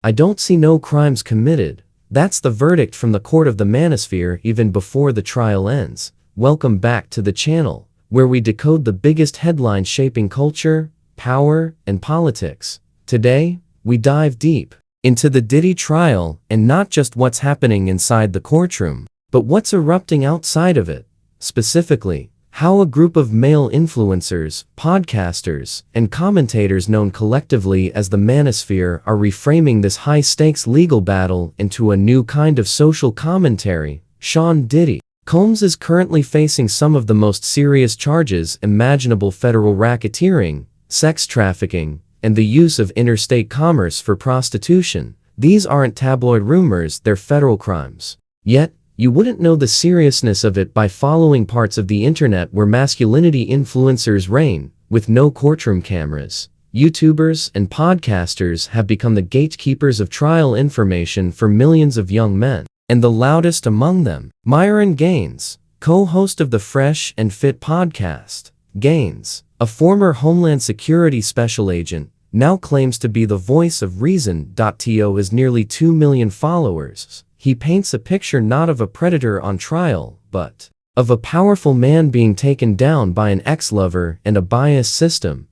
I don't see no crimes committed. That's the verdict from the court of the Manosphere even before the trial ends. Welcome back to the channel, where we decode the biggest headlines shaping culture, power, and politics. Today, we dive deep into the Diddy trial, and not just what's happening inside the courtroom, but what's erupting outside of it. Specifically, how a group of male influencers, podcasters, and commentators known collectively as the Manosphere are reframing this high-stakes legal battle into a new kind of social commentary. Sean Diddy Combs is currently facing some of the most serious charges imaginable: federal racketeering, sex trafficking, and the use of interstate commerce for prostitution. These aren't tabloid rumors, they're federal crimes. Yet, you wouldn't know the seriousness of it by following parts of the internet where masculinity influencers reign. With no courtroom cameras, YouTubers and podcasters have become the gatekeepers of trial information for millions of young men. And the loudest among them, Myron, co-host of the Fresh and Fit podcast. Gaines, a former Homeland Security special agent, now claims to be the voice of reason. To has nearly 2 million followers. He paints a picture not of a predator on trial, but of a powerful man being taken down by an ex-lover and a biased system.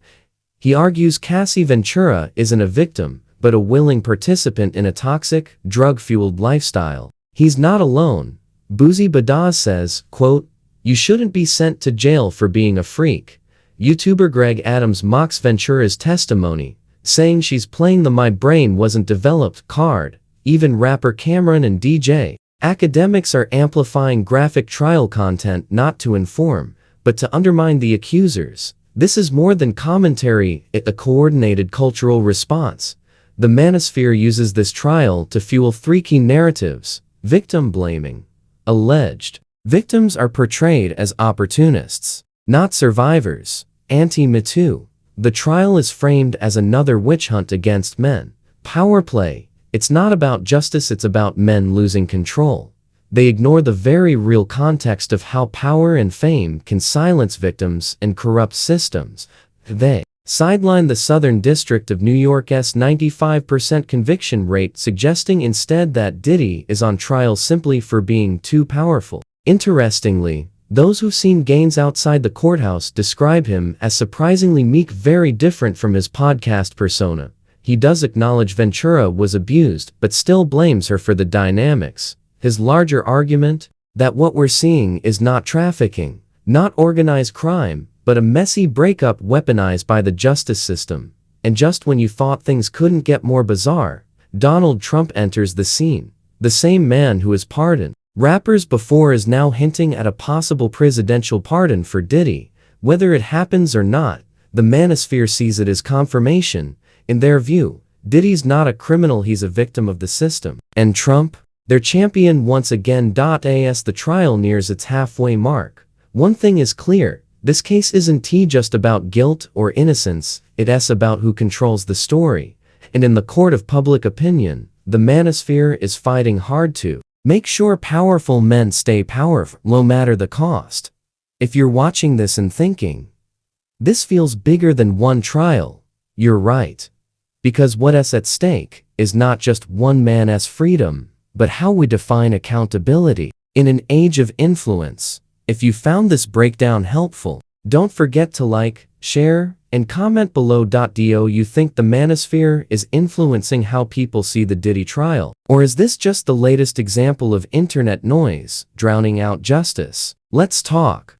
He argues Cassie Ventura isn't a victim, but a willing participant in a toxic, drug-fueled lifestyle. He's not alone. Boosie Badazz says, quote, "You shouldn't be sent to jail for being a freak." YouTuber Greg Adams mocks Ventura's testimony, saying she's playing the "my brain wasn't developed" card. Even rapper Cameron and DJ Akademiks are amplifying graphic trial content not to inform, but to undermine the accusers. This is more than commentary, it's a coordinated cultural response. The Manosphere uses this trial to fuel three key narratives: victim blaming. Alleged victims are portrayed as opportunists, not survivors. Anti-Me Too. The trial is framed as another witch hunt against men. Power play. It's not about justice, it's about men losing control. They ignore the very real context of how power and fame can silence victims and corrupt systems. They sideline the Southern District of New York's 95% conviction rate, suggesting instead that Diddy is on trial simply for being too powerful. Interestingly, those who've seen Gaines outside the courthouse describe him as surprisingly meek, very different from his podcast persona. He does acknowledge Ventura was abused, but still blames her for the dynamics. His larger argument? That what we're seeing is not trafficking, not organized crime, but a messy breakup weaponized by the justice system. And just when you thought things couldn't get more bizarre, Donald Trump enters the scene. The same man who has pardoned rappers before is now hinting at a possible presidential pardon for Diddy. Whether it happens or not, the Manosphere sees it as confirmation. In their view, Diddy's not a criminal, he's a victim of the system. And Trump? Their champion once again. As the trial nears its halfway mark, one thing is clear: this case isn't just about guilt or innocence, it's about who controls the story. And in the court of public opinion, the Manosphere is fighting hard to make sure powerful men stay powerful, no matter the cost. If you're watching this and thinking, this feels bigger than one trial, you're right. Because what's at stake is not just one man's freedom, but how we define accountability. In an age of influence, if you found this breakdown helpful, don't forget to like, share, and comment below. Do you think the Manosphere is influencing how people see the Diddy trial? Or is this just the latest example of internet noise drowning out justice? Let's talk.